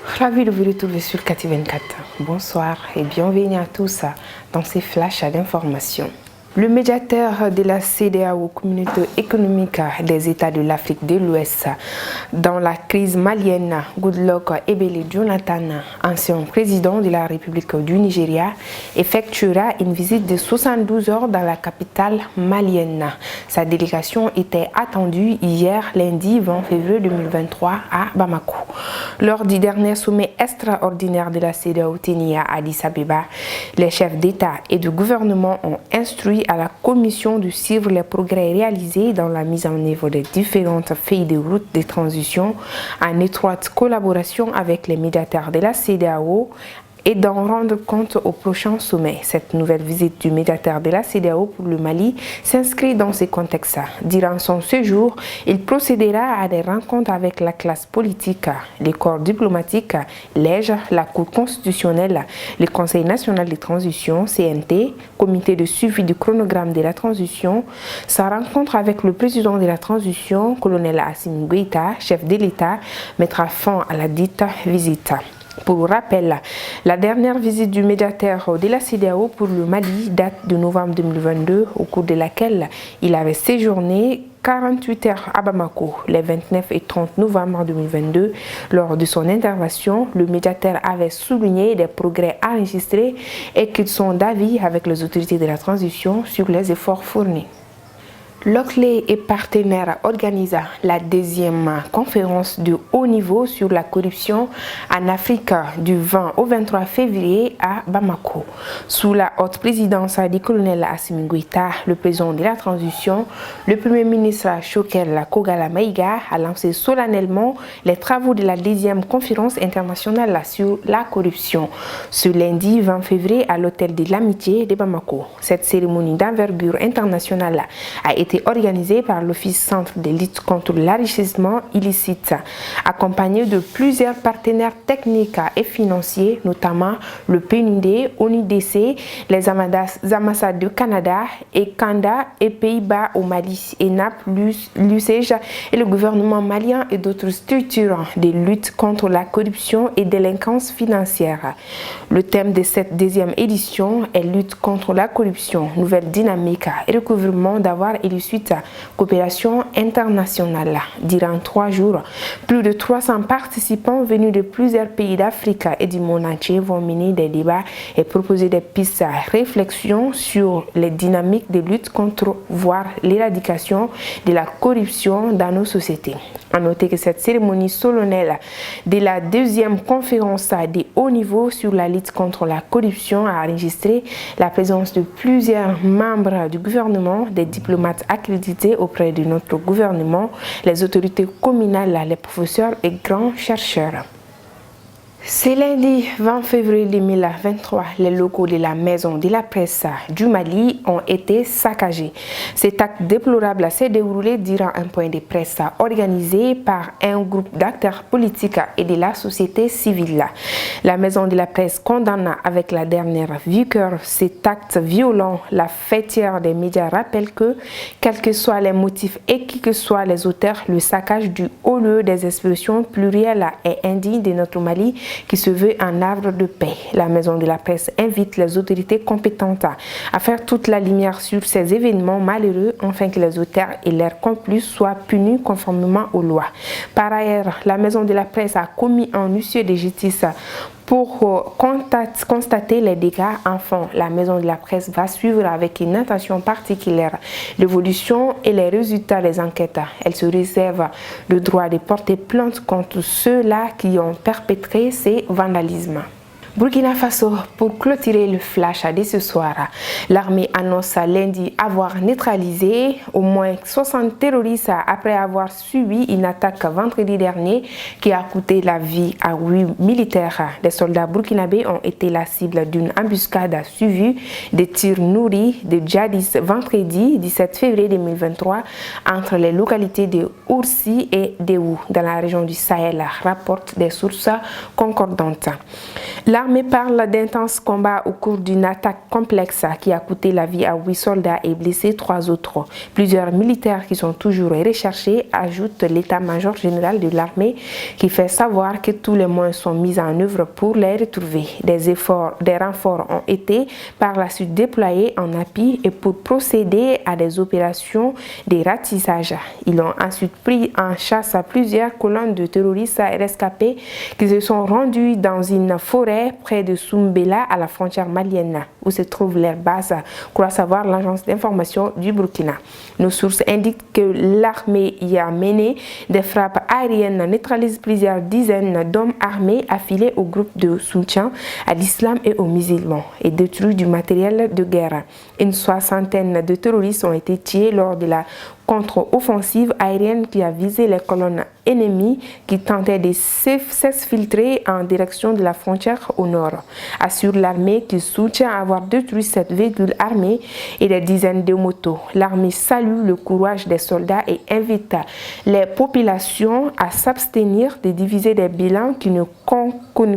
Ravi de vous retrouver sur Kati24. Bonsoir et bienvenue à tous dans ces flashs d'informations. Le médiateur de la CEDEAO, Communauté économique des États de l'Afrique de l'Ouest, dans la crise malienne, Goodluck Ebele Jonathan, ancien président de la République du Nigeria, effectuera une visite de 72 heures dans la capitale malienne. Sa délégation était attendue hier, lundi 20 février 2023, à Bamako. Lors du dernier sommet extraordinaire de la CEDEAO tenu à Addis Abeba, les chefs d'État et de gouvernement ont instruit à la Commission de suivre les progrès réalisés dans la mise en œuvre des différentes feuilles de route de transition en étroite collaboration avec les médiateurs de la CEDEAO et d'en rendre compte au prochain sommet. Cette nouvelle visite du médiateur de la CEDEAO pour le Mali s'inscrit dans ce contexte. Durant son séjour, il procédera à des rencontres avec la classe politique, les corps diplomatiques, l'EGE, la Cour constitutionnelle, le Conseil national de transition, CNT, comité de suivi du chronogramme de la transition. Sa rencontre avec le président de la transition, colonel Assimi Goïta, chef de l'État, mettra fin à la dite visite. Pour rappel, la dernière visite du médiateur de la CEDEAO pour le Mali date de novembre 2022, au cours de laquelle il avait séjourné 48 heures à Bamako, les 29 et 30 novembre 2022. Lors de son intervention, le médiateur avait souligné des progrès enregistrés et qu'ils sont d'avis avec les autorités de la transition sur les efforts fournis. L'OCLE et partenaires organisent la deuxième conférence de haut niveau sur la corruption en Afrique du 20 au 23 février à Bamako. Sous la haute présidence du colonel Assimi Goïta, le président de la transition, le premier ministre Choguel Kogala Maïga a lancé solennellement les travaux de la deuxième conférence internationale sur la corruption ce lundi 20 février à l'hôtel de l'Amitié de Bamako. Cette cérémonie d'envergure internationale a été organisée par l'Office Centre de lutte contre l'enrichissement illicite, accompagné de plusieurs partenaires techniques et financiers, notamment le PNUD, ONUDC, les ambassades du Canada et Canada et Pays-Bas au Mali, ENAP, l'UCEJ et le gouvernement malien et d'autres structures de lutte contre la corruption et délinquance financière. Le thème de cette deuxième édition est lutte contre la corruption, nouvelle dynamique et recouvrement d'avoir et suite à coopération internationale. Durant 3 jours, plus de 300 participants venus de plusieurs pays d'Afrique et du monde entier vont mener des débats et proposer des pistes de réflexion sur les dynamiques de lutte contre, voire l'éradication de la corruption dans nos sociétés. À noter que cette cérémonie solennelle de la deuxième conférence de haut niveau sur la lutte contre la corruption a enregistré la présence de plusieurs membres du gouvernement, des diplomates accrédités auprès de notre gouvernement, les autorités communales, les professeurs et grands chercheurs. Ce lundi 20 février 2023, les locaux de la Maison de la Presse du Mali ont été saccagés. Cet acte déplorable s'est déroulé durant un point de presse organisé par un groupe d'acteurs politiques et de la société civile. La Maison de la Presse condamne avec la dernière vigueur cet acte violent. La fêtière des médias rappelle que, quels que soient les motifs et qui que soient les auteurs, le saccage du haut lieu des expressions plurielles et indignes de notre Mali qui se veut un arbre de paix. La Maison de la Presse invite les autorités compétentes à faire toute la lumière sur ces événements malheureux afin que les auteurs et leurs complices soient punis conformément aux lois. Par ailleurs, la Maison de la Presse a commis un huissier de justice pour constater les dégâts. Enfin, la Maison de la Presse va suivre avec une attention particulière l'évolution et les résultats des enquêtes. Elle se réserve le droit de porter plainte contre ceux-là qui ont perpétré ces vandalismes. Burkina Faso, pour clôturer le flash de ce soir, l'armée annonce lundi avoir neutralisé au moins 60 terroristes après avoir subi une attaque vendredi dernier qui a coûté la vie à 8 militaires. Les soldats burkinabés ont été la cible d'une embuscade suivie de tirs nourris de djihadistes vendredi 17 février 2023 entre les localités de Oursi et Déou dans la région du Sahel, rapportent des sources concordantes. L'armée parle d'intenses combats au cours d'une attaque complexe qui a coûté la vie à 8 soldats et blessé 3 autres. Plusieurs militaires qui sont toujours recherchés, ajoute l'état-major général de l'armée qui fait savoir que tous les moyens sont mis en œuvre pour les retrouver. Des renforts ont été par la suite déployés en appui et pour procéder à des opérations de ratissage. Ils ont ensuite pris en chasse à plusieurs colonnes de terroristes rescapés qui se sont rendus dans une forêt près de Soumbéla à la frontière malienne où se trouve leur base, croit savoir l'agence d'information du Burkina. Nos sources indiquent que l'armée y a mené des frappes aériennes, neutralisent plusieurs dizaines d'hommes armés affiliés au groupe de soutien à l'islam et aux musulmans et détruit du matériel de guerre. Une soixantaine de terroristes ont été tués lors de la contre-offensive aérienne qui a visé les colonnes ennemies qui tentaient de s'exfiltrer en direction de la frontière au nord. Assure l'armée qui soutient avoir détruit 7 véhicules armés et des dizaines de motos. L'armée salue le courage des soldats et invite les populations à s'abstenir de diviser des bilans qui ne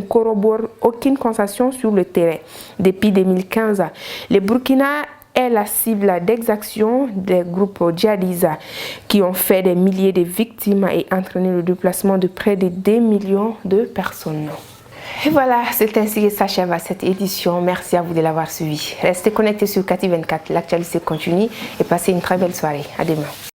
corroborent aucune concession sur le terrain. Depuis 2015, le Burkina est la cible d'exactions des groupes djihadistes qui ont fait des milliers de victimes et entraîné le déplacement de près de 2 millions de personnes. Et voilà, c'est ainsi que s'achève cette édition. Merci à vous de l'avoir suivi. Restez connectés sur Kati 24, l'actualité continue et passez une très belle soirée. À demain.